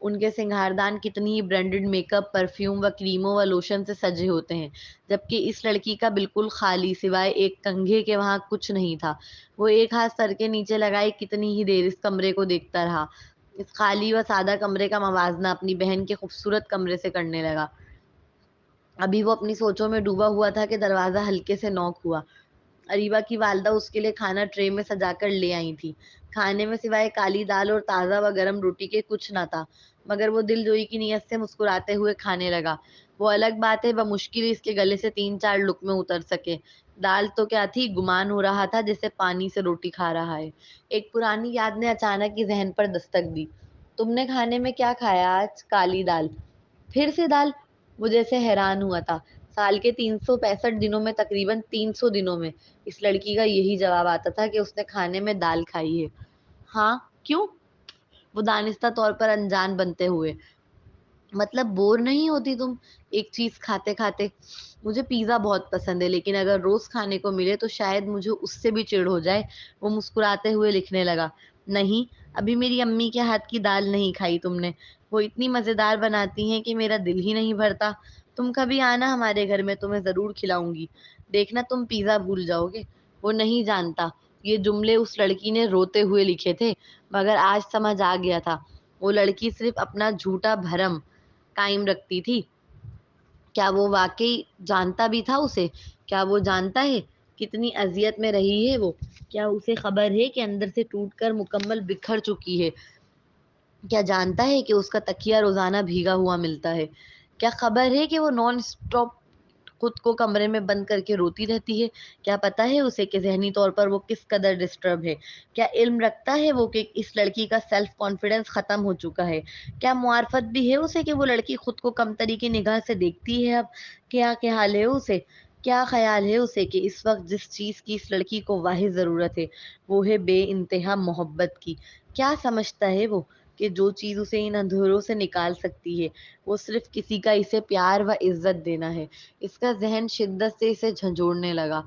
ان کے سنگھاردان کتنی ہی branded make up, perfume و کریموں و لوشن سے سجے ہوتے ہیں، جبکہ اس لڑکی کا بالکل خالی، سوائے ایک کنگھے کے وہاں کچھ نہیں تھا۔ وہ ایک ہاتھ سر کے نیچے لگائے کتنی ہی دیر اس کمرے کو دیکھتا رہا، اس خالی و سادہ کمرے کا موازنہ اپنی بہن کے خوبصورت کمرے سے کرنے لگا۔ ابھی وہ اپنی سوچوں میں ڈوبا ہوا تھا کہ دروازہ ہلکے سے نوک ہوا۔ اریبا کی والدہ اس کے لیے کھانا ٹرے میں سجا کر لے آئی تھی۔ کھانے میں سوائے کالی دال اور تازہ و گرم روٹی کے کچھ نہ تھا، مگر وہ دل جوئی کی نیت سے مسکراتے ہوئے کھانے لگا۔ وہ الگ بات ہے بمشکل اس کے گلے سے 3-4 لقمے اتر سکے۔ دال تو کیا تھی، گمان ہو رہا تھا جیسے پانی سے روٹی کھا رہا ہے۔ ایک پرانی یاد نے اچانک ہی ذہن پر دستک دی۔ تم نے کھانے میں کیا کھایا آج؟ کالی دال؟ پھر سے دال؟ وہ جیسے حیران ہوا تھا۔ سال کے 365 دنوں میں تقریباً 300 دنوں میں اس لڑکی کا یہی جواب آتا تھا کہ اس نے کھانے میں دال کھائی ہے۔ ہاں، کیوں؟ وہ دانستہ طور پر انجان بنتے ہوئے۔ مطلب بور نہیں ہوتی تم ایک چیز کھاتے کھاتے؟ مجھے پیزا بہت پسند ہے، لیکن اگر روز کھانے کو ملے تو شاید مجھے اس سے بھی چڑ ہو جائے۔ وہ مسکراتے ہوئے لکھنے لگا۔ نہیں، ابھی میری امی کے ہاتھ کی دال نہیں کھائی تم نے؟ وہ اتنی مزیدار بناتی ہیں کہ میرا دل ہی نہیں بھرتا۔ تم کبھی آنا ہمارے گھر میں، تمہیں ضرور کھلاؤں گی۔ دیکھنا تم پیزا بھول جاؤ گے۔ وہ نہیں جانتا یہ جملے اس لڑکی نے روتے ہوئے لکھے تھے، مگر آج سمجھ آ گیا تھا وہ لڑکی صرف اپنا جھوٹا بھرم قائم رکھتی تھی۔ کیا وہ واقعی جانتا بھی تھا اسے؟ کیا وہ جانتا ہے کتنی اذیت میں رہی ہے وہ؟ کیا اسے خبر ہے کہ اندر سے ٹوٹ کر مکمل بکھر چکی ہے؟ کیا جانتا ہے کہ اس کا تکیہ روزانہ بھیگا ہوا ملتا ہے؟ کیا خبر ہے کہ وہ نان سٹاپ خود کو کمرے میں بند کر کے روتی رہتی ہے؟ کیا پتا ہے اسے کہ ذہنی طور پر وہ کس قدر ڈسٹرب ہے؟ کیا علم رکھتا ہے وہ کہ اس لڑکی کا سیلف کانفیڈنس ختم ہو چکا ہے؟ کیا معرفت بھی ہے اسے کہ وہ لڑکی خود کو کم تری کی نگاہ سے دیکھتی ہے اب؟ کیا خیال ہے اسے؟ کیا خیال ہے اسے کہ اس وقت جس چیز کی اس لڑکی کو واحد ضرورت ہے وہ ہے بے انتہا محبت کی؟ کیا سمجھتا ہے وہ کہ جو چیز اسے ان اندھیروں سے نکال سکتی ہے وہ صرف کسی کا اسے پیار و عزت دینا ہے؟ اس کا ذہن شدت سے اسے جھنجھوڑنے لگا۔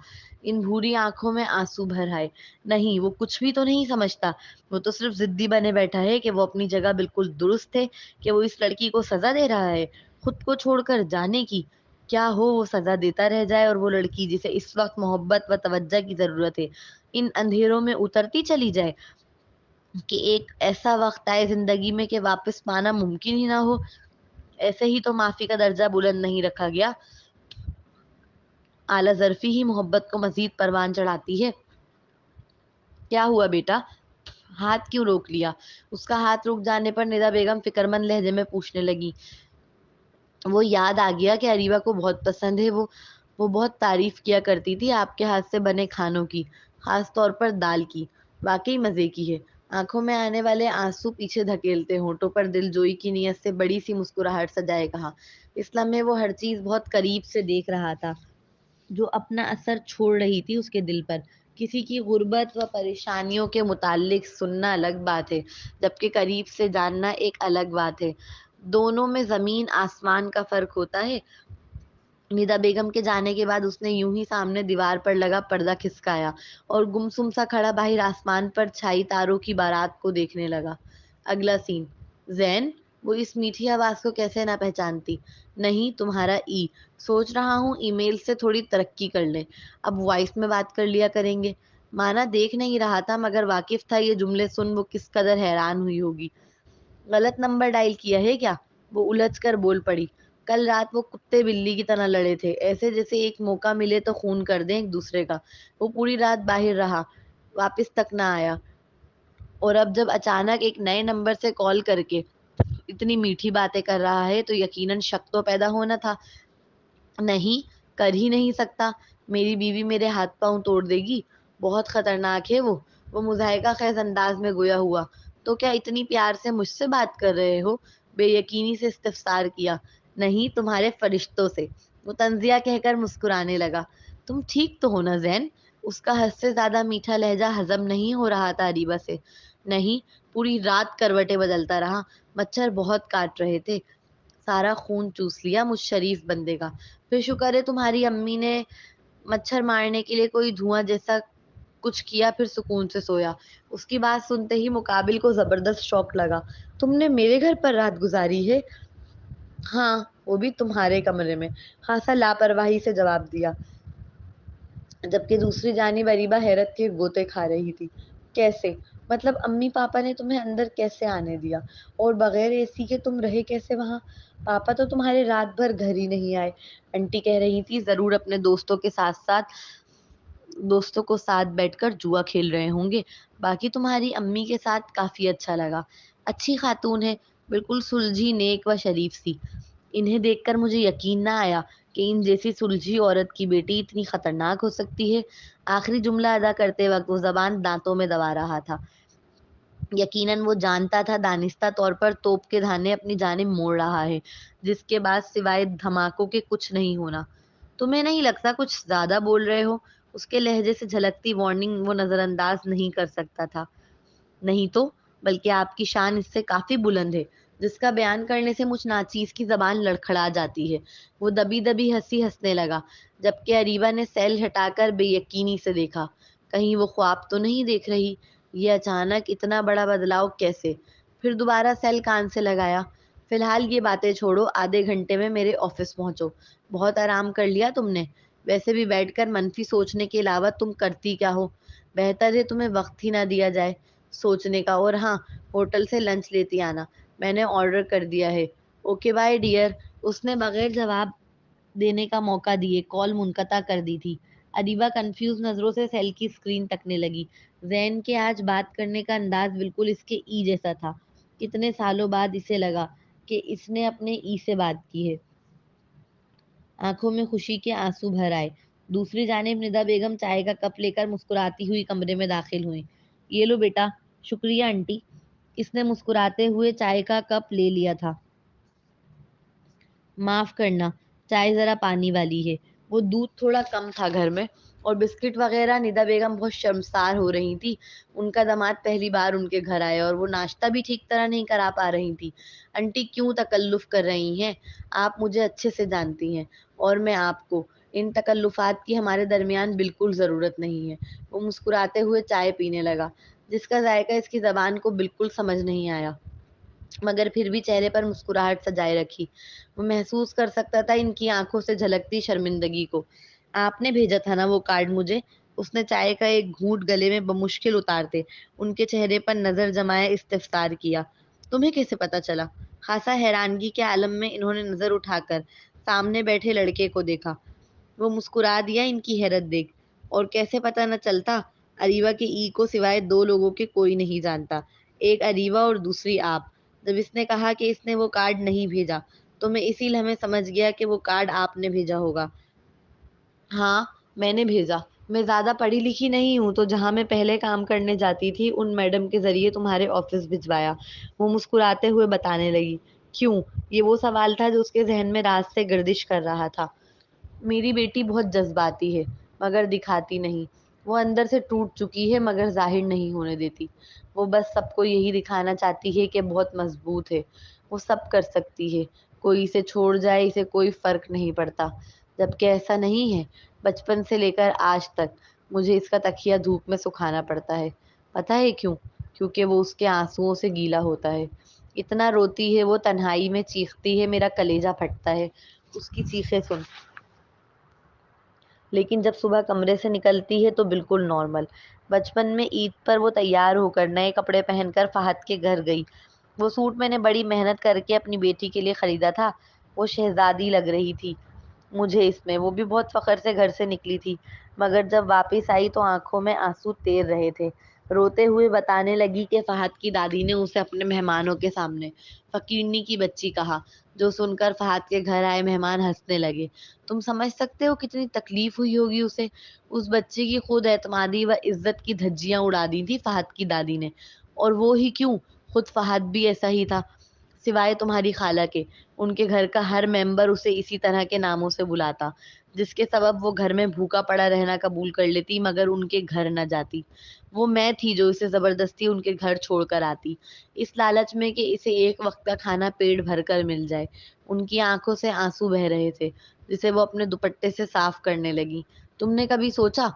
ان بھوری آنکھوں میں آنسو بھر آئے۔ نہیں، وہ کچھ بھی تو نہیں سمجھتا۔ وہ تو صرف ضدی بنے بیٹھا ہے کہ وہ اپنی جگہ بالکل درست ہے، کہ وہ اس لڑکی کو سزا دے رہا ہے خود کو چھوڑ کر جانے کی۔ کیا ہو وہ سزا دیتا رہ جائے اور وہ لڑکی جسے اس وقت محبت و توجہ کی ضرورت ہے ان اندھیروں میں اترتی چلی جائے، کہ ایک ایسا وقت آئے زندگی میں کہ واپس پانا ممکن ہی نہ ہو۔ ایسے ہی تو معافی کا درجہ بلند نہیں رکھا گیا، اعلیٰ ظرفی ہی محبت کو مزید پروان چڑھاتی ہے۔ کیا ہوا بیٹا؟ ہاتھ کیوں روک لیا؟ اس کا ہاتھ رک جانے پر ندا بیگم فکرمند لہجے میں پوچھنے لگی۔ وہ یاد آ گیا کہ اریبہ کو بہت پسند ہے، وہ بہت تعریف کیا کرتی تھی آپ کے ہاتھ سے بنے کھانوں کی، خاص طور پر دال کی۔ واقعی مزے کی ہے۔ آنکھوں میں آنے والے آنسو پیچھے دھکیلتے ہونٹوں پر دل جوئی کی نیت سے بڑی سی مسکراہٹ سجائے کہا۔ اس لمحے وہ ہر چیز بہت قریب سے دیکھ رہا تھا جو اپنا اثر چھوڑ رہی تھی اس کے دل پر۔ کسی کی غربت و پریشانیوں کے متعلق سننا الگ بات ہے، جبکہ قریب سے جاننا ایک الگ بات ہے۔ دونوں میں زمین آسمان کا فرق ہوتا ہے۔ ندا بیگم کے جانے کے بعد اس نے یوں ہی سامنے دیوار پر لگا پردہ کھسکایا اور گمسم سا کھڑا باہر آسمان پر چھائی تاروں کی بارات کو دیکھنے لگا۔ اگلا سین۔ زین، وہ اس میٹھی آواز کو کیسے نہ پہچانتی؟ نہیں، تمہارا ای۔ سوچ رہا ہوں ای میل سے تھوڑی ترقی کر لیں، اب وائس میں بات کر لیا کریں گے۔ مانا دیکھ نہیں رہا تھا مگر واقف تھا یہ جملے سن وہ کس قدر حیران ہوئی ہوگی۔ غلط نمبر ڈائل کیا ہے کیا؟ وہ الجھ کر بول پڑی۔ کل رات وہ کتے بلی کی طرح لڑے تھے، ایسے جیسے ایک موقع ملے تو خون کر دیں ایک دوسرے کا۔ وہ پوری رات باہر رہا، واپس تک نہ آیا، اور اب جب اچانک ایک نئے نمبر سے کال کر کے اتنی میٹھی باتیں کر رہا ہے تو یقیناً شک تو پیدا ہونا تھا۔ نہیں، کر ہی نہیں سکتا، میری بیوی میرے ہاتھ پاؤں توڑ دے گی، بہت خطرناک ہے وہ مضحکہ خیز انداز میں گویا ہوا۔ تو کیا اتنی پیار سے مجھ سے بات کر رہے ہو؟ بے یقینی سے استفسار کیا۔ نہیں، تمہارے فرشتوں سے، وہ طنزیہ کہہ کر مسکرانے لگا۔ تم ٹھیک تو ہو نا زین؟ اس کا حد سے زیادہ میٹھا لہجہ ہضم نہیں ہو رہا تھا اریبہ سے۔ نہیں، پوری رات کروٹیں بدلتا رہا، مچھر بہت کاٹ رہے تھے، سارا خون چوس لیا مجھ شریف بندے کا۔ پھر شکر ہے تمہاری امی نے مچھر مارنے کے لیے کوئی دھواں جیسا کچھ کیا پھر سکون سے سویا۔ اس کی بات سنتے ہی مقابل کو زبردست شوق لگا۔ تم نے میرے گھر پر رات گزاری ہے؟ ہاں، وہ بھی تمہارے کمرے میں، خاصا لاپرواہی سے جواب دیا، جبکہ دوسری جانب اریبہ حیرت کے گوتے کھا رہی تھی۔ کیسے؟ مطلب امی پاپا نے تمہیں اندر کیسے آنے دیا؟ اور بغیر اے سی کے تم رہے کیسے وہاں؟ پاپا تو تمہارے رات بھر گھر ہی نہیں آئے، انٹی کہہ رہی تھی، ضرور اپنے دوستوں کو ساتھ بیٹھ کر جوا کھیل رہے ہوں گے۔ باقی تمہاری امی کے ساتھ کافی اچھا لگا، اچھی خاتون ہے، بالکل سلجھی نیک و شریف سی۔ انہیں دیکھ کر مجھے یقین نہ آیا کہ ان جیسی سلجھی عورت کی بیٹی اتنی خطرناک ہو سکتی ہے۔ آخری جملہ ادا کرتے وقت وہ زبان دانتوں میں دبا رہا تھا۔ یقیناً وہ جانتا تھا دانستہ طور پر توپ کے دھانے اپنی جانب موڑ رہا ہے، جس کے بعد سوائے دھماکوں کے کچھ نہیں ہونا۔ تمہیں نہیں لگتا کچھ زیادہ بول رہے ہو؟ اس کے لہجے سے جھلکتی وارننگ وہ نظر انداز نہیں کر سکتا تھا۔ نہیں تو، بلکہ آپ کی شان اس سے کافی بلند ہے، جس کا بیان کرنے سے مجھ ناچیز کی زبان لڑکھڑا جاتی ہے۔ وہ دبی دبی ہنسنے لگا، جبکہ اریبہ نے سیل ہٹا کر بے یقینی سے دیکھا۔ کہیں وہ خواب تو نہیں دیکھ رہی؟ یہ اچانک اتنا بڑا بدلاؤ کیسے؟ پھر دوبارہ سیل کان سے لگایا۔ فی الحال یہ باتیں چھوڑو، آدھے گھنٹے میں میرے آفس پہنچو۔ بہت آرام کر لیا تم نے؟ ویسے بھی بیٹھ کر منفی سوچنے کے علاوہ تم کرتی کیا ہو؟ بہتر ہے تمہیں وقت ہی نہ دیا جائے سوچنے کا۔ اور ہاں، ہوٹل سے لنچ لیتی آنا، میں نے آرڈر کر دیا ہے۔ Okay bye dear. اس نے بغیر جواب دینے کا موقع دیے کال منقطع کر دی تھی۔ اریبہ کنفیوز نظروں سے سیل کی اسکرین تکنے لگی۔ زین کے آج بات کرنے کا انداز بالکل اس کے ای جیسا تھا۔ کتنے سالوں بعد اسے لگا کہ اس نے اپنے ای سے بات کی ہے۔ آنکھوں میں خوشی کے آنسو بھر آئے۔ دوسری جانب ندا بیگم چائے کا کپ لے کر مسکراتی ہوئی کمرے میں داخل ہوئیں۔ یہ لو بیٹا۔ شکریہ آنٹی۔ اس نے مسکراتے ہوئے چائے کا کپ لے لیا تھا۔ معاف کرنا، چائے ذرا پانی والی ہے، وہ دودھ تھوڑا کم تھا گھر میں، اور بسکٹ وغیرہ۔ ندا بیگم بہت شرمسار ہو رہی تھی۔ ان کا داماد پہلی بار ان کے گھر آیا اور وہ ناشتہ بھی ٹھیک طرح نہیں کرا پا رہی تھی۔ انٹی کیوں تکلف کر رہی ہیں؟ آپ مجھے اچھے سے جانتی ہیں، اور میں آپ کو۔ ان تکلفات کی ہمارے درمیان بالکل ضرورت نہیں ہے۔ وہ مسکراتے ہوئے چائے پینے لگا، جس کا ذائقہ اس کی زبان کو بالکل سمجھ نہیں آیا، مگر پھر بھی چہرے پر مسکراہٹ سجائے رکھی۔ وہ محسوس کر سکتا تھا ان کی آنکھوں سے جھلکتی شرمندگی کو۔ آپ نے بھیجا تھا نا وہ کارڈ مجھے؟ اس نے چائے کا ایک گھونٹ گلے میں بمشکل اتارتے ان کے چہرے پر نظر جمائے استفسار کیا۔ تمہیں کیسے پتا چلا؟ خاصا حیرانگی کے عالم میں انہوں نے نظر اٹھا کر سامنے بیٹھے لڑکے کو دیکھا۔ وہ مسکرا دیا ان کی حیرت دیکھ۔ اور کیسے پتہ نہ چلتا؟ اریبہ کے ای کو سوائے دو لوگوں کے کوئی نہیں جانتا، ایک اریبہ اور دوسری آپ۔ جب اس نے کہا کہ اس نے وہ کارڈ نہیں بھیجا تو میں اسی لمحے سمجھ گیا کہ وہ کارڈ آپ نے بھیجا ہوگا۔ ہاں، میں نے بھیجا۔ میں زیادہ پڑھی لکھی نہیں ہوں، تو جہاں میں پہلے کام کرنے جاتی تھی ان میڈم کے ذریعے تمہارے آفس بھجوایا، وہ مسکراتے ہوئے بتانے لگی۔ کیوں؟ یہ وہ سوال تھا جو اس کے ذہن میں راز سے گردش کر رہا تھا۔ میری بیٹی بہت جذباتی ہے، مگر دکھاتی نہیں۔ وہ اندر سے ٹوٹ چکی ہے، مگر ظاہر نہیں ہونے دیتی۔ وہ بس سب کو یہی دکھانا چاہتی ہے کہ بہت مضبوط ہے، وہ سب کر سکتی ہے، کوئی اسے چھوڑ جائے اسے کوئی فرق نہیں پڑتا، جبکہ ایسا نہیں ہے۔ بچپن سے لے کر آج تک مجھے اس کا تکیہ دھوپ میں سکھانا پڑتا ہے۔ پتہ ہے کیوں؟ کیونکہ وہ اس کے آنسوؤں سے گیلا ہوتا ہے۔ اتنا روتی ہے وہ، تنہائی میں چیختی ہے، میرا کلیجہ پھٹتا ہے اس کی چیخیں سن۔ لیکن جب صبح کمرے سے نکلتی ہے تو بالکل نارمل۔ بچپن میں عید پر وہ تیار ہو کر نئے کپڑے پہن کر فہد کے گھر گئی۔ وہ سوٹ میں نے بڑی محنت کر کے اپنی بیٹی کے لیے خریدا تھا۔ وہ شہزادی لگ رہی تھی مجھے اس میں۔ وہ بھی بہت فخر سے گھر سے نکلی تھی، مگر جب واپس آئی تو آنکھوں میں آنسو تیر رہے تھے۔ روتے ہوئے بتانے لگی کہ فہد کی دادی نے اسے اپنے مہمانوں کے سامنے فقیرنی کی بچی کہا، جو سن کر فہد کے گھر آئے مہمان ہنسنے لگے۔ تم سمجھ سکتے ہو کتنی تکلیف ہوئی ہوگی اسے؟ اس بچے کی خود اعتمادی و عزت کی دھجیاں اڑا دی تھی فہد کی دادی نے۔ اور وہ ہی کیوں، خود فہد بھی ایسا ہی تھا، سوائے تمہاری خالہ کے۔ ان کے گھر کا ہر ممبر اسے اسی طرح کے ناموں سے بلاتا، جس کے سبب وہ گھر میں بھوکا پڑا رہنا قبول کر لیتی، مگر ان کے گھر نہ جاتی۔ وہ میں تھی جو اسے زبردستی ان کے گھر چھوڑ کر آتی، اس لالچ میں کہ اسے ایک وقت کا کھانا پیٹ بھر کر مل جائے۔ ان کی آنکھوں سے آنسو بہہ رہے تھے، جسے وہ اپنے دوپٹے سے صاف کرنے لگی۔ تم نے کبھی سوچا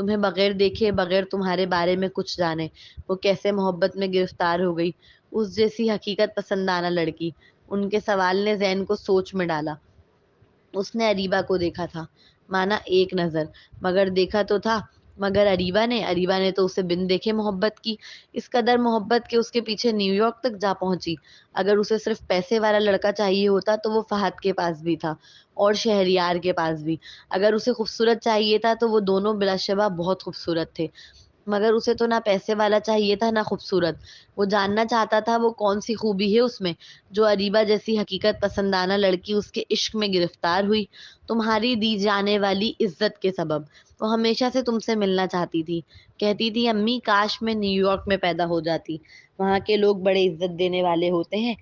تمہیں بغیر دیکھے، بغیر تمہارے بارے میں کچھ جانے، وہ کیسے محبت میں گرفتار ہو گئی، اس جیسی حقیقت پسندانہ لڑکی۔ ان کے سوال نے ذہن کو سوچ میں ڈالا۔ اس نے اریبہ کو دیکھا تھا، مانا ایک نظر، مگر دیکھا تو تھا، مگر اریبہ نے تو اسے بن دیکھے محبت کی، اس قدر محبت کہ اس کے پیچھے نیو یارک تک جا پہنچی۔ اگر اسے صرف پیسے والا لڑکا چاہیے ہوتا تو وہ فہد کے پاس بھی تھا اور شہریار کے پاس بھی۔ اگر اسے خوبصورت چاہیے تھا تو وہ دونوں بلا شبہ بہت خوبصورت تھے، مگر اسے تو نہ پیسے والا چاہیے تھا نہ خوبصورت۔ وہ جاننا چاہتا تھا وہ کون سی خوبی ہے اس میں جو اریبہ جیسی حقیقت پسندانہ لڑکی اس کے عشق میں گرفتار ہوئی۔ تمہاری دی جانے والی عزت کے سبب وہ ہمیشہ سے تم سے ملنا چاہتی تھی۔ کہتی تھی امی کاش میں نیو یارک میں پیدا ہو جاتی، وہاں کے لوگ بڑے عزت دینے والے ہوتے ہیں،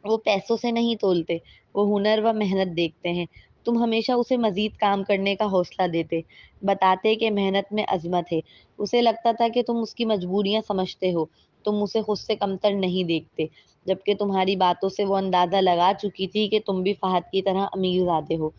وہ پیسوں سے نہیں تولتے، وہ ہنر و محنت دیکھتے ہیں۔ تم ہمیشہ اسے مزید کام کرنے کا حوصلہ دیتے، بتاتے کہ محنت میں عظمت ہے۔ اسے لگتا تھا کہ تم اس کی مجبوریاں سمجھتے ہو، تم اسے خود سے کمتر نہیں دیکھتے، جبکہ تمہاری باتوں سے وہ اندازہ لگا چکی تھی کہ تم بھی فہد کی طرح امیر زادے ہو۔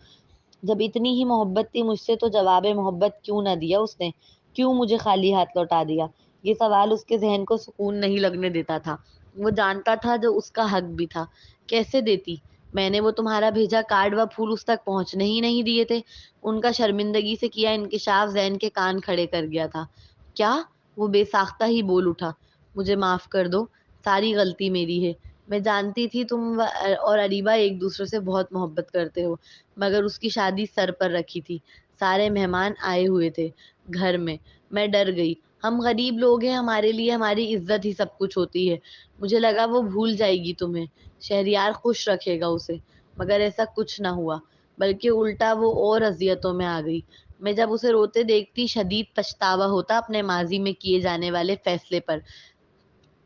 جب اتنی ہی محبت تھی مجھ سے تو جواب محبت کیوں نہ دیا اس نے؟ کیوں مجھے خالی ہاتھ لوٹا دیا؟ یہ سوال اس کے ذہن کو سکون نہیں لگنے دیتا تھا۔ وہ جانتا تھا جو اس کا حق بھی تھا۔ کیسے دیتی؟ میں نے وہ تمہارا بھیجا کارڈ و پھول اس تک پہنچنے ہی نہیں دیے تھے۔ ان کا شرمندگی سے کیا انکشاف ذہن کے کان کھڑے کر گیا تھا۔ کیا؟ وہ بے ساختہ ہی بول اٹھا۔ مجھے معاف کر دو، ساری غلطی میری ہے۔ میں جانتی تھی تم اور اریبہ ایک دوسرے سے بہت محبت کرتے ہو، مگر اس کی شادی سر پر رکھی تھی، سارے مہمان آئے ہوئے تھے گھر میں ڈر گئی۔ ہم غریب لوگ ہیں، ہمارے لیے ہماری عزت ہی سب کچھ ہوتی ہے۔ مجھے لگا وہ بھول جائے گی تمہیں، شہریار خوش رکھے گا اسے، مگر ایسا کچھ نہ ہوا، بلکہ الٹا وہ اور اذیتوں میں آ گئی۔ میں جب اسے روتے دیکھتی شدید پچھتاوا ہوتا اپنے ماضی میں کیے جانے والے فیصلے پر۔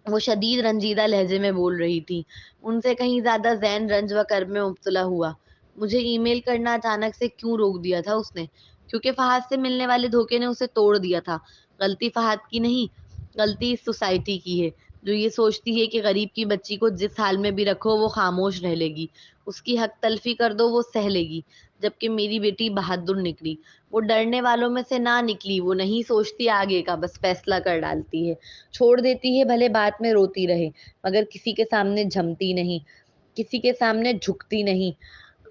وہ شدید رنجیدہ لہجے میں بول رہی تھی، ان سے کہیں زیادہ ذہن رنج و کرب میں مبتلا ہوا۔ مجھے ای میل کرنا اچانک سے کیوں روک دیا تھا اس نے؟ کیونکہ فہد سے ملنے والے دھوکے نے اسے توڑ دیا تھا۔ غلطی فہد کی نہیں، غلطی اس سوسائٹی کی ہے جو یہ سوچتی ہے کہ غریب کی بچی کو جس حال میں بھی رکھو وہ خاموش رہ لے گی، اس کی حق تلفی کر دو وہ سہ لے گی۔ جبکہ میری بیٹی بہادر نکلی، وہ ڈرنے والوں میں سے نہ نکلی، وہ نہیں سوچتی آگے کا، بس فیصلہ کر ڈالتی ہے، چھوڑ دیتی ہے بھلے بات میں روتی رہے، مگر کسی کے سامنے جھمتی نہیں، کسی کے سامنے جھکتی نہیں۔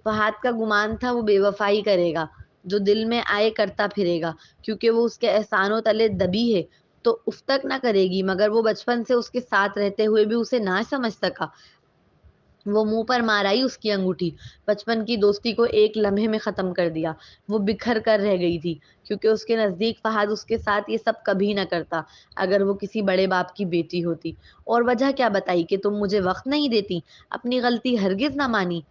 فہد کا گمان تھا وہ بے وفائی کرے گا، جو دل میں آئے کرتا پھرے گا، کیونکہ وہ اس کے احسانوں تلے دبی ہے تو اف تک نہ کرے گی، مگر وہ بچپن سے اس کے ساتھ رہتے ہوئے بھی اسے نہ سمجھ سکا۔ وہ منہ پر مار آئی اس کی انگوٹھی، بچپن کی دوستی کو ایک لمحے میں ختم کر دیا۔ وہ بکھر کر رہ گئی تھی، کیونکہ اس کے نزدیک فہد اس کے ساتھ یہ سب کبھی نہ کرتا اگر وہ کسی بڑے باپ کی بیٹی ہوتی۔ اور وجہ کیا بتائی کہ تم مجھے وقت نہیں دیتی، اپنی غلطی ہرگز نہ مانی؟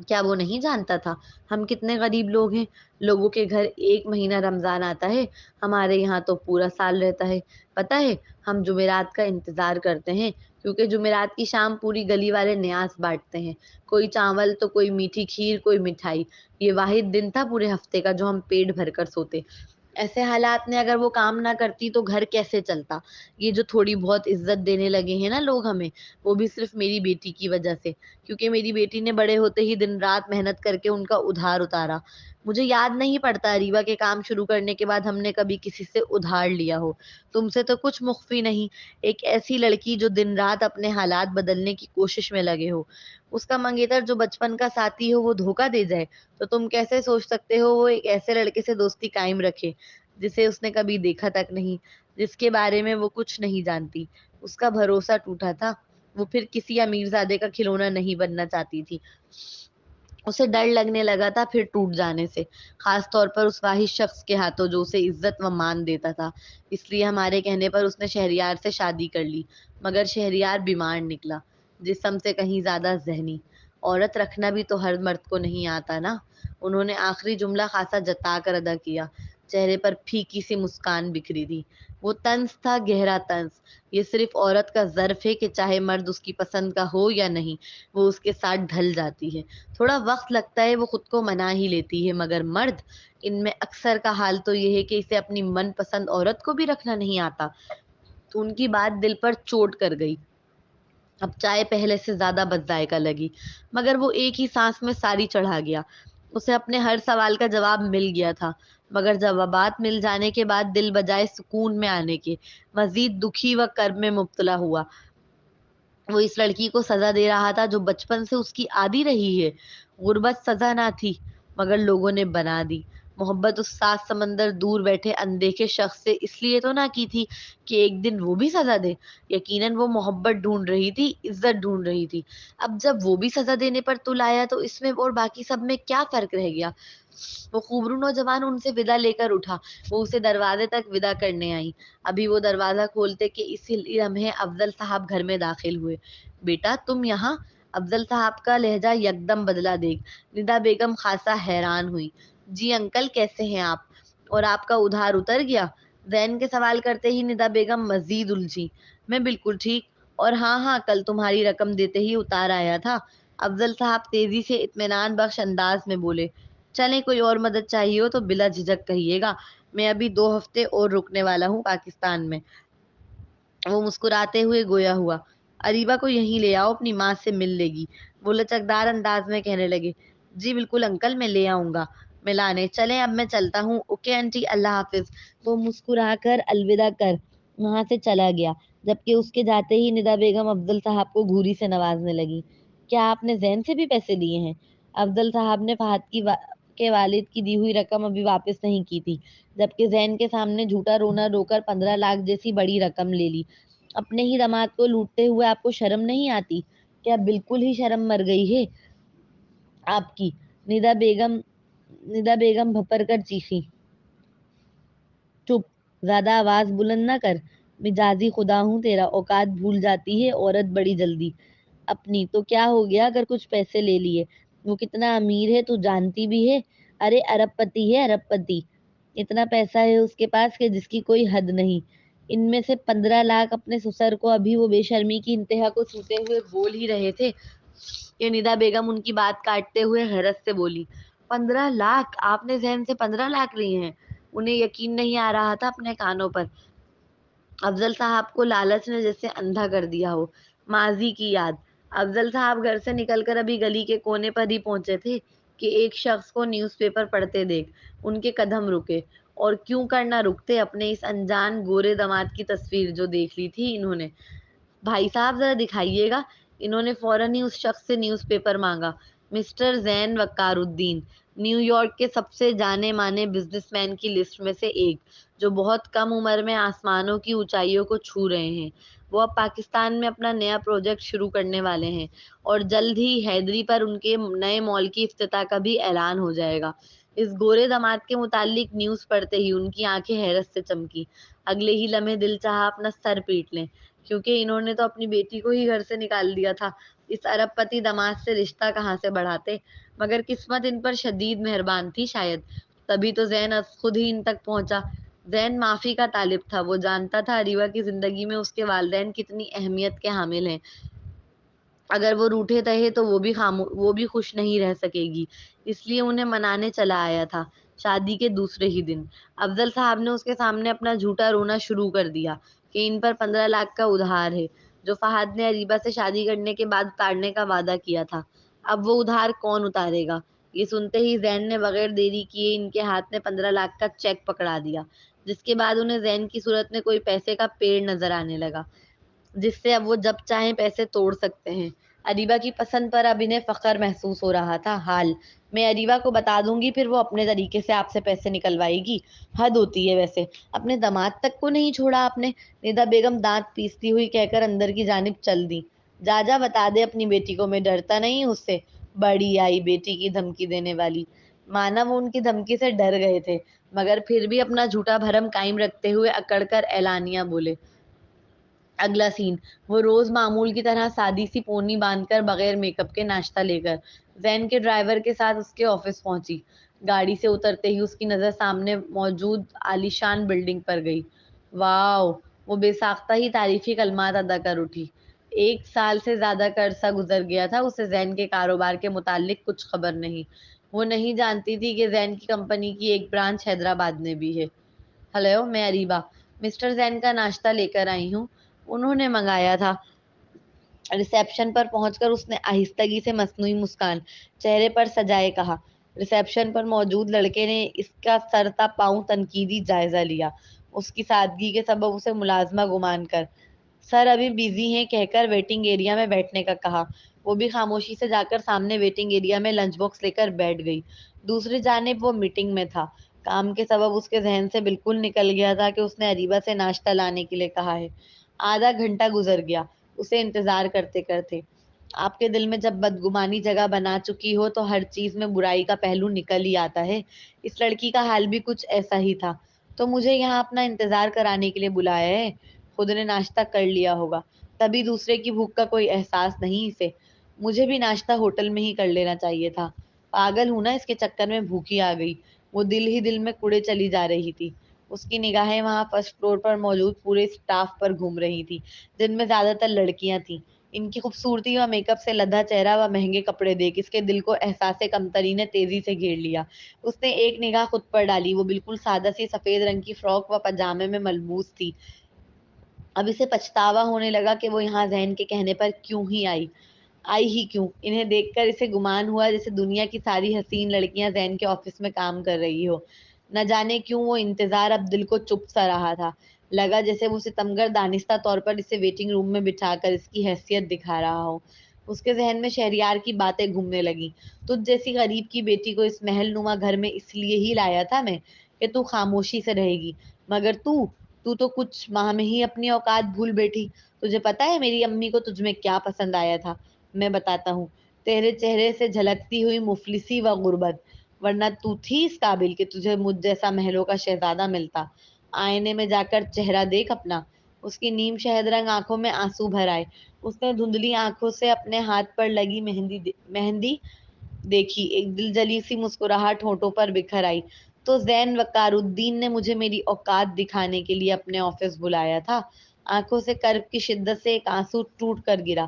کیا وہ نہیں جانتا تھا ہم کتنے غریب لوگ ہیں؟ لوگوں کے گھر ایک مہینہ رمضان آتا ہے، ہمارے یہاں تو پورا سال رہتا ہے۔ پتہ ہے ہم جمعرات کا انتظار کرتے ہیں، کیونکہ جمعرات کی شام پوری گلی والے نیاز بانٹتے ہیں، کوئی چاول تو کوئی میٹھی کھیر، کوئی مٹھائی۔ یہ واحد دن تھا پورے ہفتے کا جو ہم پیٹ بھر کر سوتے۔ ایسے حالات میں اگر وہ کام نہ کرتی تو گھر کیسے چلتا؟ یہ جو تھوڑی بہت عزت دینے لگے ہیں نا لوگ ہمیں، وہ بھی صرف میری بیٹی کی وجہ سے، کیونکہ میری بیٹی نے بڑے ہوتے ہی دن رات محنت کر کے ان کا ادھار اتارا۔ مجھے یاد نہیں پڑتا اریبہ کے کام شروع کرنے کے بعد ہم نے کبھی کسی سے ادھار لیا ہو۔ تم سے تو کچھ مخفی نہیں، ایک ایسی لڑکی جو دن رات اپنے حالات بدلنے کی کوشش میں لگے ہو، اس کا منگیتر جو بچپن کا ساتھی ہو وہ دھوکہ دے جائے تو تم کیسے سوچ سکتے ہو وہ ایک ایسے لڑکے سے دوستی قائم رکھے جسے اس نے کبھی دیکھا تک نہیں، جس کے بارے میں وہ کچھ نہیں جانتی؟ اس کا بھروسہ ٹوٹا تھا، وہ پھر کسی امیر زادے کا کھلونا نہیں بننا چاہتی تھی۔ اسے ڈر لگنے لگا تھا پھر ٹوٹ جانے سے، خاص طور پر اس واحد شخص کے ہاتھوں جو اسے عزت و مان دیتا تھا۔ اس لیے ہمارے کہنے پر اس نے شہریار سے شادی کر لی، مگر شہریار بیمار نکلا، جسم سے کہیں زیادہ ذہنی۔ عورت رکھنا بھی تو ہر مرد کو نہیں آتا نا۔ انہوں نے آخری جملہ خاصا جتا کر ادا کیا، چہرے پر پھیکی سی مسکان بکھری تھی۔ وہ طنز تھا، گہرا طنز۔ یہ صرف عورت کا ظرف ہے کہ چاہے مرد اس کی پسند کا ہو یا نہیں، وہ اس کے ساتھ ڈھل جاتی ہے۔ تھوڑا وقت لگتا ہے، وہ خود کو منا ہی لیتی ہے، مگر مرد، ان میں اکثر کا حال تو یہ ہے کہ اسے اپنی من پسند عورت کو بھی رکھنا نہیں آتا۔ تو ان کی بات دل پر چوٹ کر گئی۔ اب چائے پہلے سے زیادہ بد ذائقہ لگی، مگر وہ ایک ہی سانس میں ساری چڑھا گیا۔ اسے اپنے ہر سوال کا جواب مل گیا تھا، مگر جوابات مل جانے کے بعد دل بجائے سکون میں آنے کے مزید دکھی و کرب میں مبتلا ہوا۔ وہ اس لڑکی کو سزا دے رہا تھا جو بچپن سے اس کی عادی رہی ہے۔ غربت سزا نہ تھی، مگر لوگوں نے بنا دی۔ محبت اس 7 سمندر دور بیٹھے اندیکھے شخص سے اس لیے تو نہ کی تھی کہ ایک دن وہ بھی سزا دے۔ یقیناً وہ محبت ڈھونڈ رہی تھی، عزت ڈھونڈ رہی تھی۔ اب جب وہ بھی سزا دینے پر تل آیا تو اس میں اور باقی سب میں کیا فرق رہ گیا؟ وہ خوبرو نوجوان ان سے ودا لے کر اٹھا۔ وہ اسے دروازے تک ودا کرنے آئی۔ ابھی وہ دروازہ کھولتے کہ اسی لمحے افضل صاحب گھر میں داخل ہوئے۔ بیٹا تم یہاں؟ افضل صاحب کا لہجہ یکدم بدلا دیکھ ندا بیگم خاصا حیران ہوئی۔ جی انکل کیسے ہیں آپ؟ اور آپ کا ادھار اتر گیا؟ زین کے سوال کرتے ہی ندا بیگم مزید الجھی۔ میں بالکل ٹھیک، اور ہاں کل تمہاری رقم دیتے ہی اتار آیا تھا۔ افضل صاحب تیزی سے اطمینان بخش انداز میں بولے۔ چلیں کوئی اور مدد چاہیے ہو تو بلا جھجک کہیے گا، میں ابھی 2 ہفتے اور رکنے والا ہوں پاکستان میں۔ وہ مسکراتے ہوئے گویا ہوا۔ اریبہ کو یہیں لے آؤ، اپنی ماں سے مل لے گی۔ وہ لچکدار انداز میں کہنے لگے۔ جی بالکل انکل، میں لے آؤں گا ملانے۔ چلیں اب میں چلتا ہوں۔ اوکے آنٹی، اللہ حافظ۔ وہ مسکرا کر الوداع کر وہاں سے چلا گیا، جبکہ اس کے جاتے ہی ندا بیگم افضل صاحب کو گھوری سے نوازنے لگی۔ کیا آپ نے زین سے بھی پیسے دیے ہیں؟ افضل صاحب نے فہد کے والد کی دی ہوئی رقم ابھی واپس نہیں کی تھی، جبکہ زین کے سامنے جھوٹا رونا رو کر 15 لاکھ جیسی بڑی رقم لے لی۔ اپنے ہی داماد کو لوٹتے ہوئے آپ کو شرم نہیں آتی؟ کیا بالکل ہی شرم مر گئی ہے آپ کی؟ ندا بیگم بھپر کر چیخی۔ چپ، زیادہ آواز بلند نہ کر، مجازی خدا ہوں تیرا، اوقات بھول جاتی ہے عورت بڑی جلدی اپنی۔ تو کیا ہو گیا اگر کچھ پیسے لے لیے؟ وہ کتنا امیر ہے تو جانتی بھی ہے؟ ارے ارب پتی ہے، ارب پتی۔ اتنا پیسہ ہے اس کے پاس کہ جس کی کوئی حد نہیں۔ ان میں سے 15 لاکھ اپنے سسر کو ابھی وہ بے شرمی کی انتہا کو چھوتے ہوئے بول ہی رہے تھے کہ ندا بیگم ان کی بات کاٹتے ہوئے حیرت سے بولی۔ 15 لاکھ؟ آپ نے زین سے 15 لاکھ لیے ہیں؟ انہیں یقین نہیں آ رہا تھا اپنے کانوں پر۔ افضل صاحب کو لالچ نے جیسے اندھا کر دیا ہو۔ ماضی کی یاد۔ افضل صاحب گھر سے نکل کر ابھی گلی کے کونے پر ہی پہنچے تھے کہ ایک شخص کو نیوز پیپر پڑھتے دیکھ ان کے قدم رکے۔ اور کیوں کر نہ رکتے اپنے اس انجان گورے داماد کی تصویر جو دیکھ لی تھی انہوں نے۔ بھائی صاحب ذرا دکھائیے گا۔ انہوں نے فوراً ہی اس شخص سے نیوز پیپر مانگا۔ مسٹر زین وقار الدین، نیو یارک کے سب سے جانے مانے بزنس مین کی لسٹ میں سے ایک، جو بہت کم عمر میں آسمانوں کی اونچائیوں کو چھو رہے ہیں۔ وہ اب پاکستان میں اپنا نیا پروجیکٹ شروع کرنے والے ہیں اور جلد ہی حیدری پر ان کے نئے مال کی افتتاح کا بھی اعلان ہو جائے گا۔ اس گورے داماد کے متعلق نیوز پڑھتے ہی ان کی آنکھیں حیرت سے چمکی۔ اگلے ہی لمحے دل چاہا اپنا سر پیٹ لیں، کیونکہ انہوں نے تو اپنی بیٹی کو ہی گھر سے نکال دیا تھا۔ اس ارب پتی داماد سے رشتہ کہاں سے بڑھاتے؟ مگر قسمت ان پر شدید مہربان تھی شاید، تبھی تو زین از خود ہی ان تک پہنچا۔ زین معافی کا طالب تھا۔ وہ جانتا تھا اریبہ کی زندگی میں اس کے والدین کتنی اہمیت کے حامل ہیں۔ اگر وہ روٹھے رہے تو وہ بھی خوش نہیں رہ سکے گی، اس لیے انہیں منانے چلا آیا تھا۔ شادی کے دوسرے ہی دن افضل صاحب نے اس کے سامنے اپنا جھوٹا رونا شروع کر دیا کہ ان پر 15 لاکھ کا ادھار ہے جو فہد نے اریبہ سے شادی کرنے کے بعد اتارنے کا وعدہ کیا تھا۔ اب وہ ادھار کون اتارے گا؟ یہ سنتے ہی زین نے بغیر دیری کیے ان کے ہاتھ میں 15 لاکھ کا چیک پکڑا دیا، جس کے بعد انہیں زین کی صورت میں کوئی پیسے کا پیڑ نظر آنے لگا جس سے اب وہ جب چاہیں پیسے توڑ سکتے ہیں۔ اریبہ کی پسند پر اب انہیں فخر محسوس ہو رہا تھا۔ حال میں اریبہ کو بتا دوں گی، پھر وہ اپنے طریقے سے آپ سے پیسے نکلوائے گی۔ حد ہوتی ہے ویسے، اپنے داماد تک کو نہیں چھوڑا آپ نے۔ ندا بیگم دانت پیستی ہوئی کہہ کر اندر کی جانب چل دی۔ جا بتا دے اپنی بیٹی کو، میں ڈرتا نہیں اس سے۔ بڑی آئی بیٹی کی دھمکی دینے والی۔ مانا وہ ان کی دھمکی سے ڈر گئے تھے، مگر پھر بھی اپنا جھوٹا بھرم قائم رکھتے ہوئے اکڑ کر اعلانیہ بولے۔ اگلا سین، وہ روز معمول کی طرح سادی سی پونی باندھ کر بغیر میک اپ کے ناشتہ لے کر زین کے ڈرائیور کے ساتھ اس کے آفس پہنچی۔ گاڑی سے اترتے ہی اس کی نظر سامنے موجود عالیشان بلڈنگ پر گئی۔ واو! وہ بے ساختہ ہی تعریفی کلمات ادا کر اٹھی۔ 1 سال سے زیادہ کا عرصہ گزر گیا تھا، اسے زین کے کاروبار کے متعلق کچھ خبر نہیں۔ وہ نہیں جانتی تھی کہ زین کی کمپنی کی ایک برانچ حیدرآباد میں بھی ہے۔ ہیلو، میں اریبہ مسٹر زین کا ناشتہ لے کر آئی ہوں، انہوں نے منگایا تھا۔ ریسیپشن پر پہنچ کر اس نے آہستگی سے مصنوعی مسکان چہرے پر سجائے کہا۔ ریسیپشن پر موجود لڑکے نے اس کا سر تا پاؤں تنقیدی جائزہ لیا، اس کی سادگی کے سبب اسے ملازمہ گمان کر سر ابھی بیزی ہیں کہہ کر ویٹنگ ایریا میں بیٹھنے کا کہا۔ وہ بھی خاموشی سے جا کر سامنے ویٹنگ ایریا میں لنچ باکس لے کر بیٹھ گئی۔ دوسری جانب وہ میٹنگ میں تھا، کام کے سبب اس کے ذہن سے بالکل نکل گیا تھا کہ اس نے اریبہ سے ناشتہ لانے کے لیے کہا ہے۔ آدھا گھنٹہ گزر گیا اسے انتظار کرتے کرتے۔ آپ کے دل میں جب بدگمانی جگہ بنا چکی ہو تو ہر چیز میں برائی کا پہلو نکل ہی آتا ہے۔ اس لڑکی کا حال بھی کچھ ایسا ہی تھا۔ تو مجھے یہاں اپنا انتظار کرانے کے لیے بلایا ہے؟ خود نے ناشتہ کر لیا ہوگا، تبھی دوسرے کی بھوک کا کوئی احساس نہیں اسے۔ مجھے بھی ناشتہ ہوٹل میں ہی کر لینا چاہیے تھا، پاگل ہوں نا اس کے چکر میں بھوکی آ گئی۔ وہ دل ہی دل میں کڑے چلی جا رہی تھی۔ اس کی نگاہیں وہاں فرسٹ فلور پر موجود پورے اسٹاف پر گھوم رہی تھی، جن میں زیادہ تر لڑکیاں تھیں۔ ان کی خوبصورتی و میک اپ سے لدھا چہرہ و مہنگے کپڑے دیکھ اس کے دل کو احساس کمتری نے تیزی سے گھیر لیا۔ اس نے ایک نگاہ خود پر ڈالی، وہ بالکل سادہ سی سفید رنگ کی فراک و پاجامے میں ملبوس تھی۔ اب اسے پچھتاوا ہونے لگا کہ وہ یہاں ذہن کے کہنے پر کیوں ہی آئی ہی کیوں۔ انہیں دیکھ کر اسے گمان ہوا جیسے دنیا کی ساری حسین لڑکیاں ذہن کے آفس میں کام کر رہی ہو۔ نہ جانے کیوں وہ انتظار اب دل کو چپ سا رہا تھا، لگا جیسے وہ ستمگر دانستہ طور پر اسے ویٹنگ روم میں بٹھا کر اس کی حیثیت دکھا رہا ہو۔ اس کے ذہن میں شہریار کی باتیں گھومنے لگیں۔ تجھ جیسی غریب کی بیٹی کو اس محل نما گھر میں اس لیے ہی لایا تھا میں کہ تو خاموشی سے رہے گی، مگر تو تو کچھ ماہ میں ہی اپنی اوقات بھول بیٹھی۔ تجھے پتا ہے میری امی کو تجھ میں کیا پسند آیا تھا؟ میں بتاتا ہوں، تیرے چہرے سے جھلکتی ہوئی مفلسی و غربت، ورنہ تو تھی اس قابل کہ تجھے مجھ جیسا محلوں کا شہزادہ ملتا۔ آئینے میں جا کر چہرہ دیکھ اپنا۔ اس کی نیم شہد رنگ آنکھوں میں آنسو بھر آئے۔ اس نے دھندلی آنکھوں سے اپنے ہاتھ پر لگی مہندی دیکھی، ایک دل جلی سی مسکراہٹ ہونٹوں پر بکھر آئی۔ تو زین وقار الدین نے مجھے میری اوقات دکھانے کے لیے اپنے آفس بلایا تھا۔ آنکھوں سے کرب کی شدت سے ایک آنسو ٹوٹ کر گرا۔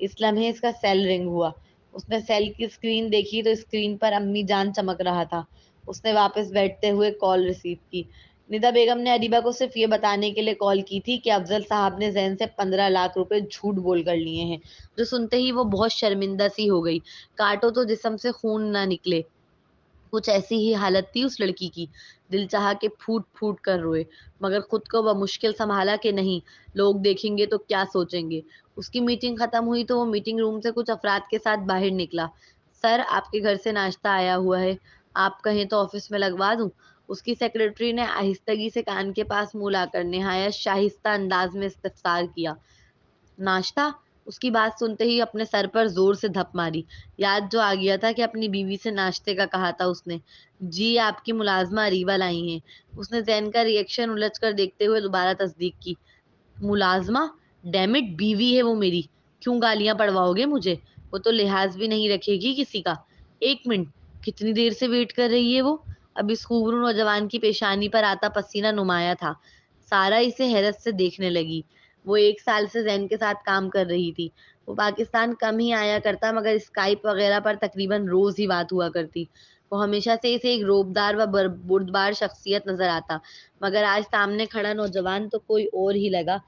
اس لمحے اس کا سیل رنگ ہوا۔ اس نے سیل کی اسکرین دیکھی تو اسکرین پر امی جان چمک رہا تھا۔ اس نے واپس بیٹھتے ہوئے کال ریسیو کی۔ ندا بیگم نے اریبہ کو صرف یہ بتانے کے لیے کال کی تھی کہ افضل صاحب نے زین سے 15 لاکھ روپے جھوٹ بول کر لیے ہیں، جو سنتے ہی وہ بہت شرمندہ سی ہو گئی۔ کاٹو تو جسم سے خون نہ نکلے، کچھ ایسی ہی حالت تھی اس لڑکی کی۔ دل چاہا کہ پھوٹ پھوٹ کر روئے، مگر خود کو بمشکل سنبھالا کہ نہیں، لوگ دیکھیں گے تو کیا سوچیں گے۔ اس کی میٹنگ ختم ہوئی تو وہ میٹنگ روم سے کچھ افراد کے ساتھ باہر نکلا۔ سر، آپ کے گھر سے ناشتہ آیا ہوا ہے، آپ کہیں تو آفس میں لگوا دوں؟ اس کی سیکرٹری نے آہستگی سے کان کے پاس منہ لا کر نہایت شائستہ انداز میں استفسار کیا۔ ناشتہ؟ اس کی بات سنتے ہی اپنے سر پر زور سے دھپ ماری۔ یاد جو آ گیا تھا کہ اپنی بیوی سے ناشتے کا کہا تھا اس نے۔ جی، آپ کی ملازمہ اریبہ لائی ہیں۔ اس نے زین کا ری ایکشن الجھ کر دیکھتے ہوئے دوبارہ تصدیق کی۔ ملازمہ؟ ڈیم اٹ، بیوی ہے وہ میری، کیوں گالیاں پڑواؤ گے مجھے؟ وہ تو لحاظ بھی نہیں رکھے گی کسی کا۔ ایک منٹ، کتنی دیر سے ویٹ کر رہی ہے وہ؟ اب اس خوبرو نوجوان کی پیشانی پر آتا پسینہ نمایاں تھا۔ سارا اسے حیرت سے دیکھنے لگی۔ وہ 1 سال سے زین کے ساتھ کام کر رہی تھی۔ وہ پاکستان کم ہی آیا کرتا، مگر اسکائپ وغیرہ پر تقریباً روز ہی بات ہوا کرتی۔ وہ ہمیشہ سے اسے ایک روبدار و بردبار شخصیت نظر آتا، مگر آج سامنے کھڑا نوجوان تو کوئی اور ہی لگا۔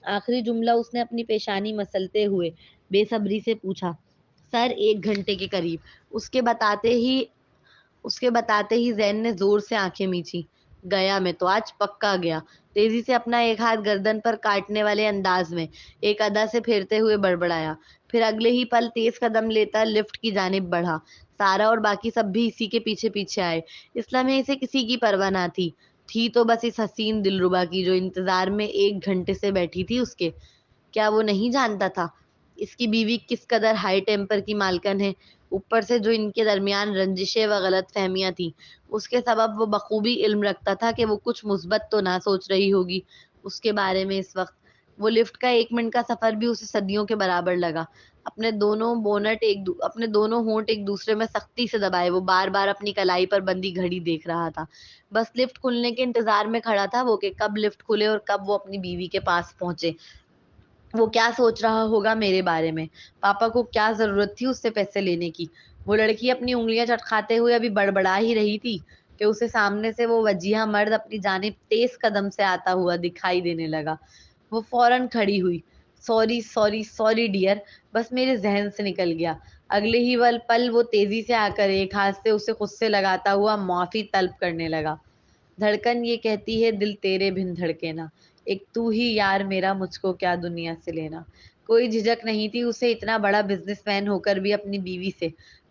آخری جملہ اس نے اپنی پیشانی مسلتے ہوئے بے صبری سے پوچھا۔ سر، 1 گھنٹے کے قریب۔ اس کے بتاتے ہی زین نے زور سے آنکھیں میچھی۔ گیا میں تو آج پکا گیا۔ تیزی سے اپنا ایک ہاتھ گردن پر کاٹنے والے انداز میں ایک ادا سے پھیرتے ہوئے بڑبڑایا، پھر اگلے ہی پل تیز قدم لیتا لفٹ کی جانب بڑھا۔ سارا اور باقی سب بھی اسی کے پیچھے پیچھے آئے۔ اس لمحے اسے کسی کی پرواہ نہ تھی تو بس اس حسین دلربا کی جو انتظار میں 1 گھنٹے سے بیٹھی تھی اس کے۔ کیا وہ نہیں جانتا تھا اس کی بیوی کس قدر ہائی ٹیمپر کی مالکن ہے؟ اوپر سے جو ان کے درمیان رنجشیں و غلط فہمیاں تھیں، اس کے سبب وہ بخوبی علم رکھتا تھا کہ وہ کچھ مثبت تو نہ سوچ رہی ہوگی اس کے بارے میں اس وقت۔ وہ لفٹ کا 1 منٹ کا سفر بھی اسے صدیوں کے برابر لگا۔ اپنے دونوں ہونٹ ایک دوسرے میں سختی سے دبائے وہ بار بار اپنی کلائی پر بندی گھڑی دیکھ رہا تھا۔ بس لفٹ کھلنے کے انتظار میں کھڑا تھا وہ کہ کب لفٹ کھلے اور کب وہ اپنی بیوی کے پاس پہنچے۔ وہ کیا سوچ رہا ہوگا میرے بارے میں؟ پاپا کو کیا ضرورت تھی اس سے پیسے لینے کی؟ وہ لڑکی اپنی انگلیاں چٹکھاتے ہوئے ابھی بڑبڑا ہی رہی تھی کہ اسے سامنے سے وہ وجیہہ مرد اپنی جانب تیز قدم سے آتا ہوا دکھائی دینے لگا۔ وہ فوراً کھڑی ہوئی۔ سوری سوری سوری ڈیئر، بس میرے ذہن سے نکل گیا۔ اگلے ہی پل وہ تیزی سے آ کر ایک ہاتھ سے اسے خود سے لگاتا ہوا معافی طلب کرنے لگا. دھڑکن یہ کہتی ہے دل تیرے بن دھڑکے نا، ایک تو ہی یار میرا مجھ کو کیا دنیا سے لینا. کوئی جھجک نہیں تھی اسے اتنا بڑا بزنس مین ہو کر بھی اپنی بیوی سے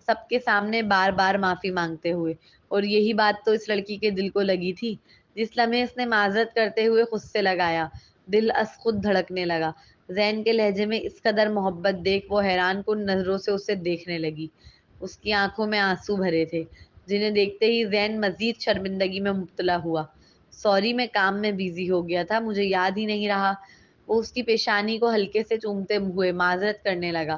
سب کے سامنے بار بار معافی مانگتے ہوئے. اور یہی بات تو اس لڑکی کے دل کو لگی تھی. جس لمحے اس نے معذرت کرتے ہوئے خود سے لگایا، دل از خود دھڑکنے لگا. زین کے لہجے میں اس قدر محبت دیکھ وہ حیران کن نظروں سے اسے دیکھنے لگی. اس کی آنکھوں میں آنسو بھرے تھے جنہیں دیکھتے ہی زین مزید شرمندگی میں مبتلا ہوا. سوری، میں کام میں بیزی ہو گیا تھا، مجھے یاد ہی نہیں رہا. وہ اس کی پیشانی کو ہلکے سے چومتے ہوئے معذرت کرنے لگا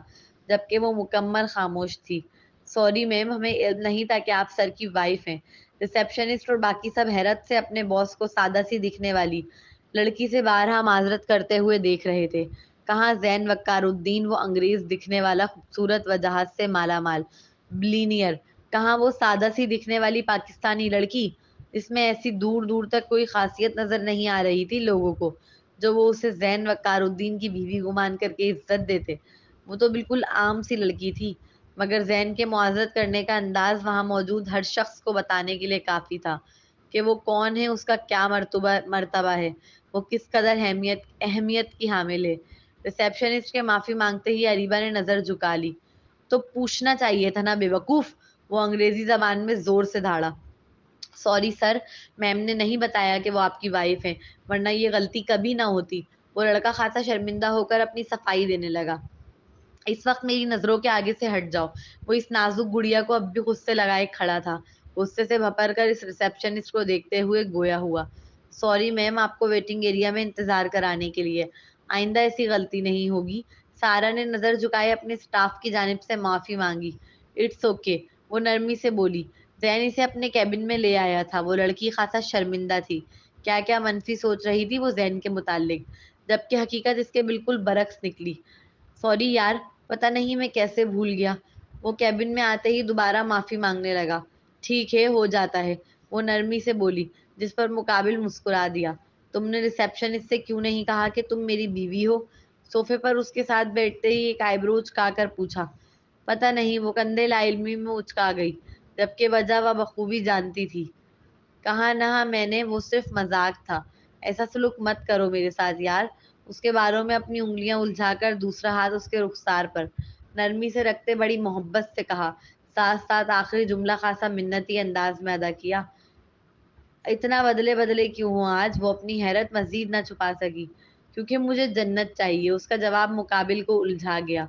جبکہ وہ مکمل خاموش تھی. سوری میم، ہمیں علم نہیں تھا کہ آپ سر کی وائف ہیں. ریسیپشنسٹ اور باقی سب حیرت سے اپنے باس کو سادہ سی دکھنے والی لڑکی سے بارہا معذرت کرتے ہوئے دیکھ رہے تھے. کہاں زین وقار الدین وہ انگریز دکھنے والا خوبصورت وجاہت سے مالا مال بلینئر، کہاں وہ سادہ سی دکھنے والی پاکستانی لڑکی جس میں ایسی دور دور تک کوئی خاصیت نظر نہیں آ رہی تھی لوگوں کو، جو وہ اسے زین وقار الدین کی بیوی گمان کر کے عزت دیتے. وہ تو بالکل عام سی لڑکی تھی، مگر زین کے معذرت کرنے کا انداز وہاں موجود ہر شخص کو بتانے کے لیے کافی تھا کہ وہ کون ہے، اس کا کیا مرتبہ ہے، وہ کس قدر اہمیت کی حامل ہے. ریسیپشنسٹ کے معافی مانگتے ہی اریبا نے نظر جھکا لی. تو پوچھنا چاہیے تھا نا بے وقوف، وہ انگریزی زبان میں زور سے دھاڑا. سوری سر، میم نے نہیں بتایا کہ وہ آپ کی وائف ہے، ورنہ یہ غلطی کبھی نہ ہوتی. وہ لڑکا خاصا شرمندہ ہو کر اپنی صفائی دینے لگا. اس وقت میری نظروں کے آگے سے ہٹ جاؤ. وہ اس نازک گڑیا کو اب بھی خود سے لگائے کھڑا تھا، غصے سے بھپر کر اس ریسیپشنسٹ کو دیکھتے ہوئے گویا ہوا. سوری میم، آپ کو ویٹنگ ایریا میں انتظار کرانے کے لیے. آئندہ ایسی غلطی نہیں ہوگی. سارا نے نظر جھکائے اپنے سٹاف کی جانب سے معافی مانگی. اٹس اوکے، وہ نرمی سے بولی. زین اسے اپنے کیبن میں لے آیا تھا. وہ لڑکی خاصا شرمندہ تھی. کیا کیا منفی سوچ رہی تھی وہ زین کے متعلق، جبکہ حقیقت اس کے بالکل برعکس نکلی. سوری یار، پتہ نہیں میں کیسے بھول گیا. وہ کیبن میں آتے ہی دوبارہ معافی مانگنے لگا. ٹھیک ہے، ہو جاتا ہے، وہ نرمی سے بولی، جس پر مقابل مسکرا دیا. تم نے ریسیپشنسٹ سے کیوں نہیں کہا کہ تم میری بیوی ہو؟ صوفے پر اس کے ساتھ بیٹھتے ہی ایک آئیبرو اچکا کر پوچھا. پتہ نہیں، وہ کندھے لا علمی میں اچکا گئی، جبکہ وجہ وہ بخوبی جانتی تھی. کہا نہ میں نے، وہ صرف مذاق تھا. ایسا سلوک مت کرو میرے ساتھ یار. اس کے باروں میں اپنی انگلیاں الجھا کر دوسرا ہاتھ اس کے رخسار پر نرمی سے رکھتے بڑی محبت سے کہا، ساتھ ساتھ آخری جملہ خاصا منتی انداز میں ادا کیا. اتنا بدلے بدلے کیوں ہو آج؟ وہ اپنی حیرت مزید نہ چھپا سکی. کیونکہ مجھے جنت چاہیے، اس کا جواب مقابل کو الجھا گیا.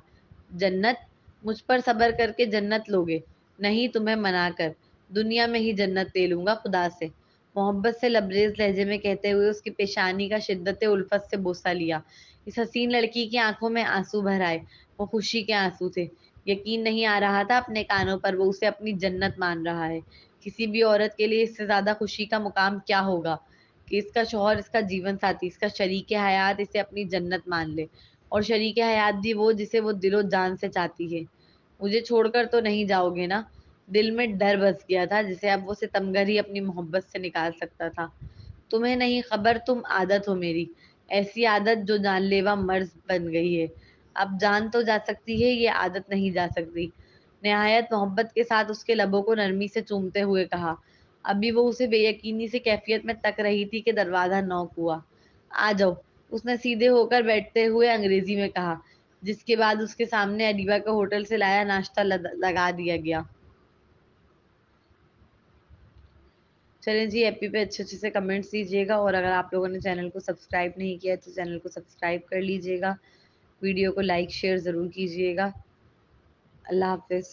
جنت؟ مجھ پر صبر کر کے جنت لوگے؟ نہیں، تمہیں منا کر دنیا میں ہی جنت لے لوں گا خدا سے. محبت سے لبریز لہجے میں کہتے ہوئے اس کی پیشانی کا شدت الفت سے بوسہ لیا. اس حسین لڑکی کی آنکھوں میں آنسو بھر آئے. وہ خوشی کے آنسو تھے. یقین نہیں آ رہا تھا اپنے کانوں پر، وہ اسے اپنی جنت مان رہا ہے. کسی بھی عورت کے لیے اس سے زیادہ خوشی کا مقام کیا ہوگا کہ اس کا شوہر، اس کا جیون ساتھی، اس کا شریک حیات اسے اپنی جنت مان لے. اور شریک حیات بھی وہ جسے وہ دل و جان سے چاہتی ہے. مجھے چھوڑ کر تو نہیں جاؤ گے نا؟ دل میں ڈر بس گیا تھا جسے اب وہ ستمگر ہی اپنی محبت سے نکال سکتا تھا. تمہیں نہیں خبر، تم عادت ہو میری، ایسی عادت جو جان لیوا مرض بن گئی ہے. اب جان تو جا سکتی ہے، یہ عادت نہیں جا سکتی. نہایت محبت کے ساتھ اس کے لبوں کو نرمی سے چومتے ہوئے کہا. ابھی وہ اسے بے یقینی سے کیفیت میں تک رہی تھی کہ دروازہ نوک ہوا. آ جاؤ، اس نے سیدھے ہو کر بیٹھتے ہوئے انگریزی میں کہا، جس کے بعد اس کے سامنے اریبا کا ہوٹل سے لایا ناشتہ لگا دیا گیا. چلیں جی، ایپی پہ اچھے اچھے سے کمنٹس دیجیے گا، اور اگر آپ لوگوں نے چینل کو سبسکرائب نہیں کیا تو چینل کو سبسکرائب کر لیجیے گا. ویڈیو کو لائک شیئر ضرور کیجیے گا. اللہ حافظ.